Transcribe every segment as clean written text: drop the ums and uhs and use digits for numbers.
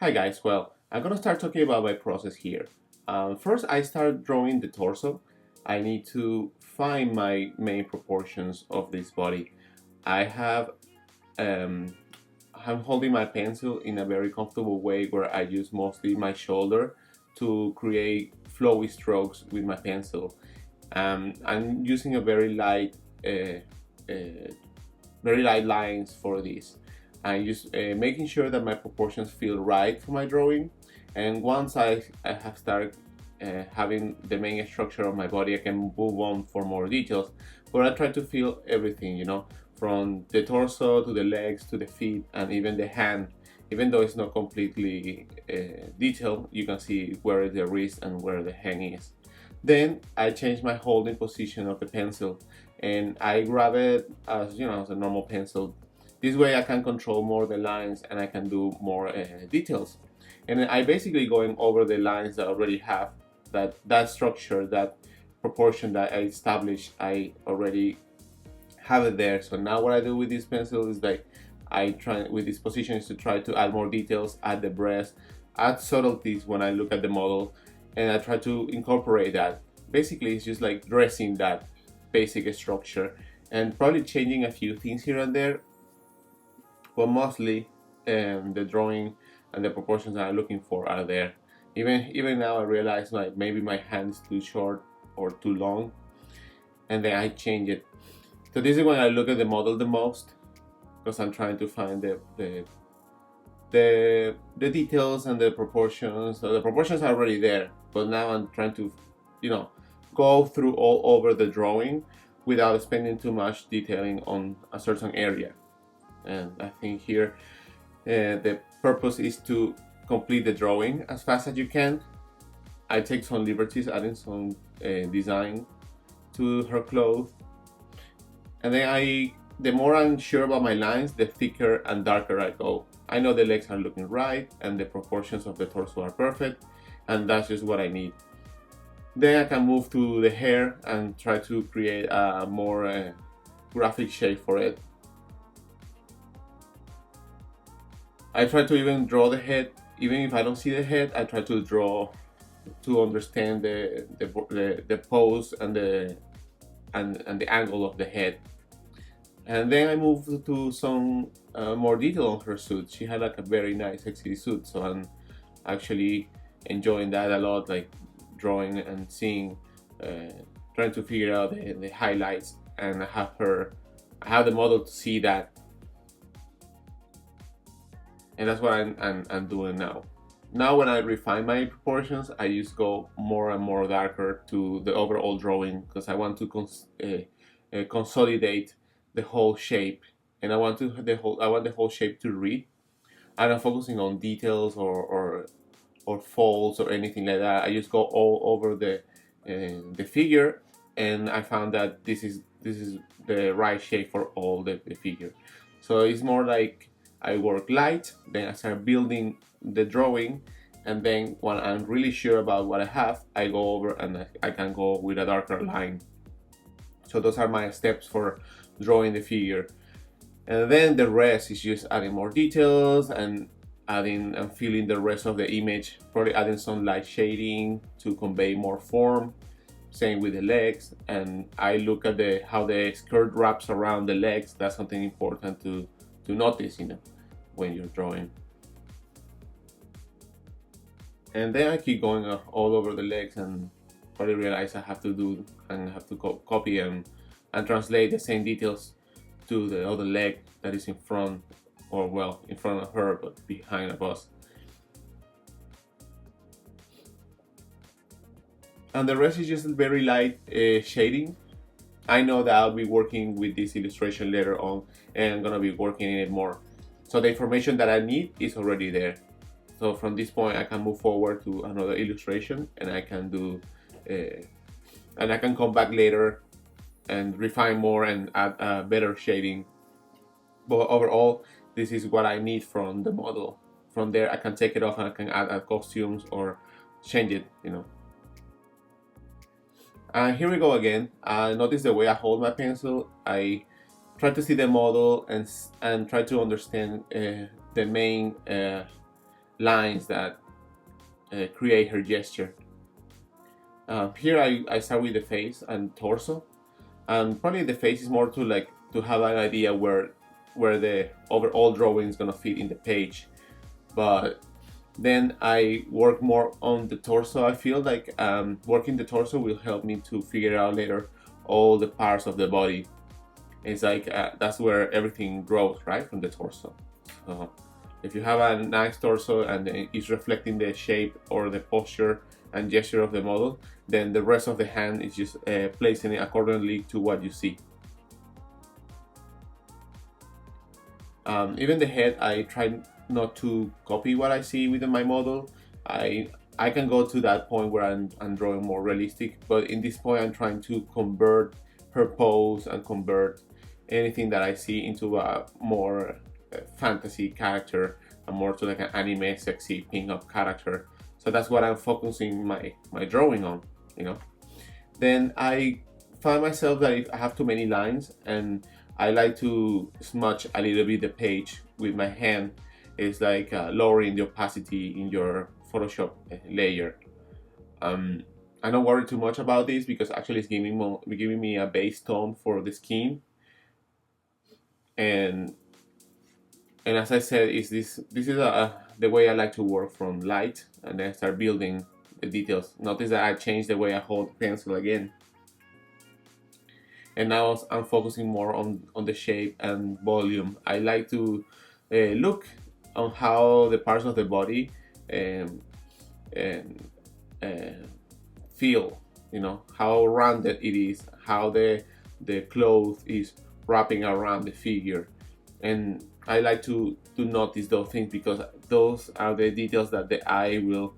Hi guys, well, I'm gonna start talking about my process here. First, I start drawing the torso. I need to find my main proportions of this body. I have, um, I'm holding my pencil in a very comfortable way where I use mostly my shoulder to create flowy strokes with my pencil. I'm using a uh, very light lines for this. I'm just making sure that my proportions feel right for my drawing. And once I have started having the main structure of my body, I can move on for more details. But I try to feel everything, from the torso to the legs to the feet and even the hand. Even though it's not completely detailed, you can see where the wrist and where the hand is. Then I change my holding position of the pencil and I grab it as as a normal pencil. This way I can control more the lines and I can do more details. And I basically going over the lines that I already have, that structure, that proportion that I established, I already have it there. So now what I do with this pencil is like I try with this position is to try to add more details, add the breast, add subtleties when I look at the model, and I try to incorporate that. Basically, it's just like dressing that basic structure and probably changing a few things here and there, but mostly the drawing and the proportions that I'm looking for are there. Even now, I realize like maybe my hand is too short or too long, and then I change it. So this is when I look at the model the most because I'm trying to find the details and the proportions. So the proportions are already there, but now I'm trying to, you know, go through all over the drawing without spending too much detailing on a certain area. And I think here the purpose is to complete the drawing as fast as you can. I take some liberties adding some design to her clothes, and then the more I'm sure about my lines, the thicker and darker I go. I know the legs are looking right and the proportions of the torso are perfect, and that's just what I need. Then I can move to the hair and try to create a more graphic shape for it. I try to even draw the head. Even if I don't see the head, I try to draw to understand the pose and the angle of the head. And then I moved to some more detail on her suit. She had like a very nice sexy suit, so I'm actually enjoying that a lot, like drawing and seeing, trying to figure out the highlights, and I have the model to see that, and that's what I'm doing now. Now when I refine my proportions, I just go more and more darker to the overall drawing because I want to consolidate the whole shape, and I want the whole shape to read. I'm not focusing on details or folds or anything like that. I just go all over the figure, and I found that this is the right shape for all the figure. So it's more like I work light, then I start building the drawing, and then when I'm really sure about what I have, I go over and I can go with a darker line. So those are my steps for drawing the figure. And then the rest is just adding more details and adding and filling the rest of the image, probably adding some light shading to convey more form. Same with the legs, and I look at how the skirt wraps around the legs. That's something important to notice, when you're drawing. And then I keep going all over the legs and probably realize I have to do and have to copy and translate the same details to the other leg that is in front, or well, in front of her but behind of us. And the rest is just very light shading. I know that I'll be working with this illustration later on, and I'm gonna be working in it more. So the information that I need is already there. So from this point I can move forward to another illustration, and I can do and I can come back later and refine more and add better shading. But overall, this is what I need from the model. From there I can take it off and I can add costumes or change it. And here we go again. Notice the way I hold my pencil. I try to see the model and try to understand the main lines that create her gesture. Here I start with the face and torso, and probably the face is more to like to have an idea where the overall drawing is gonna fit in the page. But then I work more on the torso. I feel like working the torso will help me to figure out later all the parts of the body. It's like that's where everything grows, right, from the torso. So if you have a nice torso and it's reflecting the shape or the posture and gesture of the model, then the rest of the hand is just placing it accordingly to what you see. Even the head, I try not to copy what I see within my model. I can go to that point where I'm drawing more realistic, but in this point I'm trying to convert her pose and convert anything that I see into a more fantasy character, and more to like an anime sexy pin-up character. So that's what I'm focusing my drawing on, you know. Then I find myself that if I have too many lines, and I like to smudge a little bit the page with my hand. It's like lowering the opacity in your Photoshop layer. I don't worry too much about this because actually it's giving me a base tone for the skin. And as I said, this is the way I like to work from light, and then start building the details. Notice that I changed the way I hold the pencil again. And now I'm focusing more on the shape and volume. I like to look on how the parts of the body um, and feel, you know, how rounded it is, how the cloth is wrapping around the figure. And I like to notice those things because those are the details that the eye will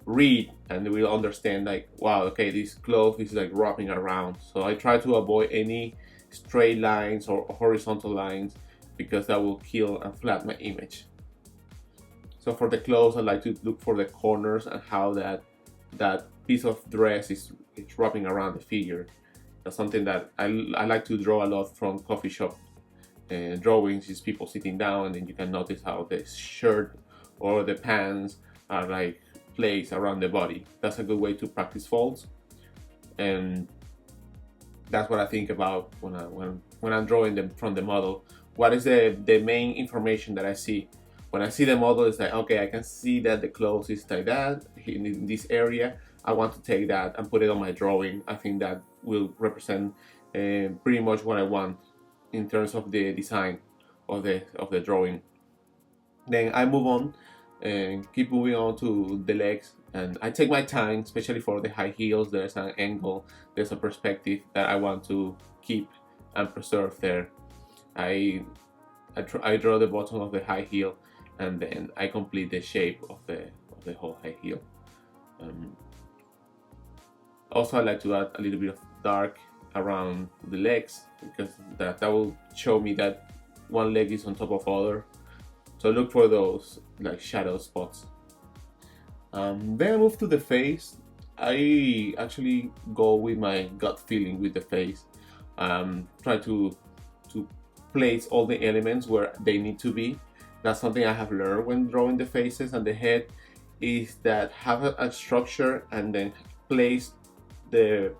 read and will understand, like, wow, okay, this cloth is like wrapping around. So I try to avoid any straight lines or horizontal lines because that will kill and flat my image. So for the clothes, I like to look for the corners and how that piece of dress is wrapping around the figure. That's something that I like to draw a lot from coffee shop drawings. Is people sitting down, and then you can notice how the shirt or the pants are like placed around the body. That's a good way to practice folds, and that's what I think about when I'm drawing them from the model. What is the main information that I see? When I see the model, it's like, okay, I can see that the clothes is like that in this area. I want to take that and put it on my drawing. I think that will represent pretty much what I want in terms of the design of the drawing. Then I move on and keep moving on to the legs, and I take my time, especially for the high heels. There's an angle, there's a perspective that I want to keep and preserve there. I draw the bottom of the high heel, and then I complete the shape of the whole high heel. Also, I like to add a little bit of dark around the legs because that will show me that one leg is on top of other. So look for those like shadow spots. Then I move to the face. I actually go with my gut feeling with the face. Try to place all the elements where they need to be. That's something I have learned when drawing the faces and the head, is that have a structure and then place the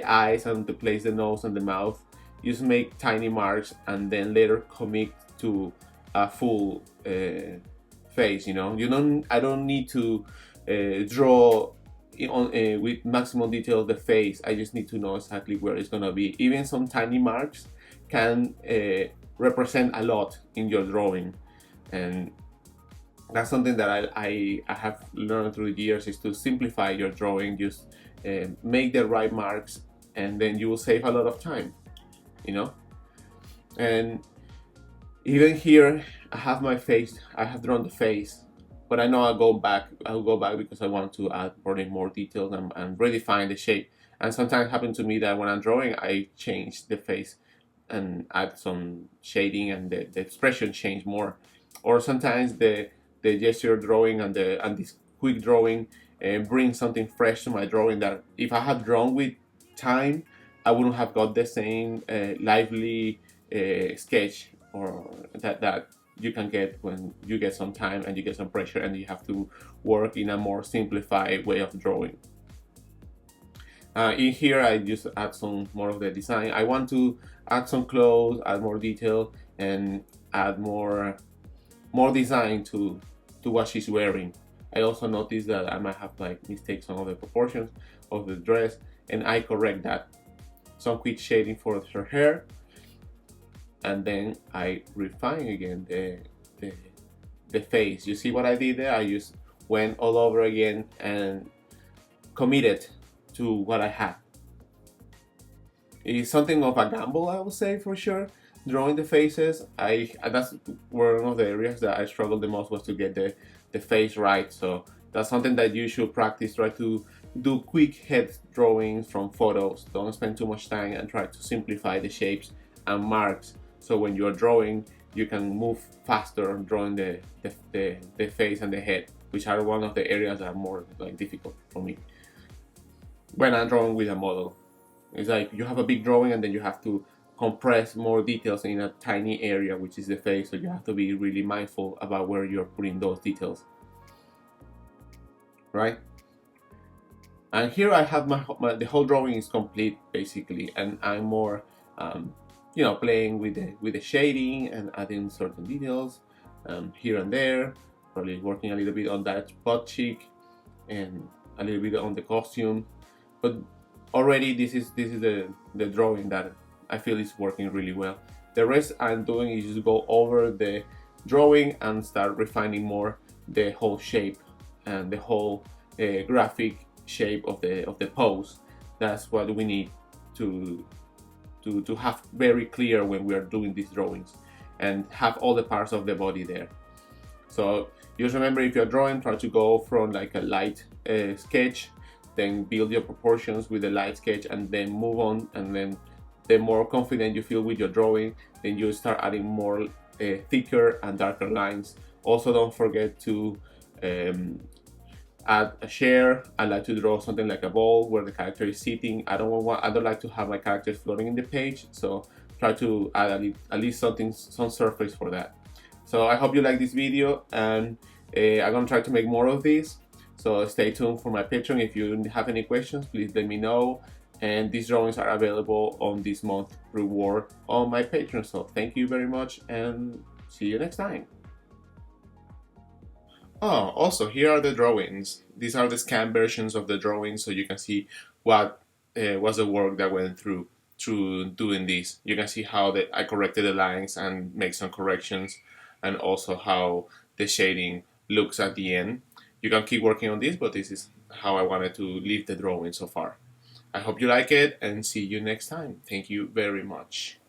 eyes and to place the nose and the mouth. Just make tiny marks and then later commit to a full face. You know, I don't need to draw with maximum detail the face. I just need to know exactly where it's gonna be. Even some tiny marks can represent a lot in your drawing, and that's something that I have learned through the years, is to simplify your drawing. Just make the right marks, and then you will save a lot of time, you know. And even here I have my face, I have drawn the face, but I know I'll go back because I want to add probably more details and redefine the shape. And sometimes it happens to me that when I'm drawing, I change the face and add some shading, and the expression change more. Or sometimes the gesture drawing and this quick drawing brings something fresh to my drawing that if I had drawn with time, I wouldn't have got the same lively sketch or that you can get when you get some time and you get some pressure and you have to work in a more simplified way of drawing. In here I just add some more of the design. I want to add some clothes, add more detail, and add more design to what she's wearing. I also noticed that I might have like mistakes on the proportions of the dress, and I correct that. Some quick shading for her hair, and then I refine again the face. You see what I did there? I just went all over again and committed to what I had. It's something of a gamble, I would say, for sure. Drawing the faces, that's one of the areas that I struggled the most, was to get the face right. So that's something that you should practice. Try to do quick head drawings from photos. Don't spend too much time, and try to simplify the shapes and marks. So when you're drawing, you can move faster drawing the face and the head, which are one of the areas that are more like difficult for me when I'm drawing with a model. It's like you have a big drawing and then you have to compress more details in a tiny area, which is the face, so you have to be really mindful about where you're putting those details, right? And here I have the whole drawing is complete basically, and I'm more playing with the shading and adding certain details here and there, probably working a little bit on that butt cheek and a little bit on the costume. But already this is the drawing that I feel is working really well. The rest I'm doing is just go over the drawing and start refining more the whole shape and the whole graphic shape of the pose. That's what we need to have very clear when we are doing these drawings, and have all the parts of the body there. So just remember, if you're drawing, try to go from like a light sketch, then build your proportions with a light sketch, and then move on. And then the more confident you feel with your drawing, then you start adding more thicker and darker lines. Also, don't forget to add a share. I like to draw something like a ball where the character is sitting. I don't like to have my characters floating in the page, so try to add at least some surface for that. So I hope you like this video, and I'm gonna try to make more of these. So stay tuned for my Patreon. If you have any questions, please let me know. And these drawings are available on this month's reward on my Patreon. So thank you very much, and see you next time. Oh, also, here are the drawings. These are the scanned versions of the drawings, so you can see what was the work that went through doing this. You can see how I corrected the lines and make some corrections, and also how the shading looks at the end. You can keep working on this, but this is how I wanted to leave the drawing so far. I hope you like it, and see you next time. Thank you very much.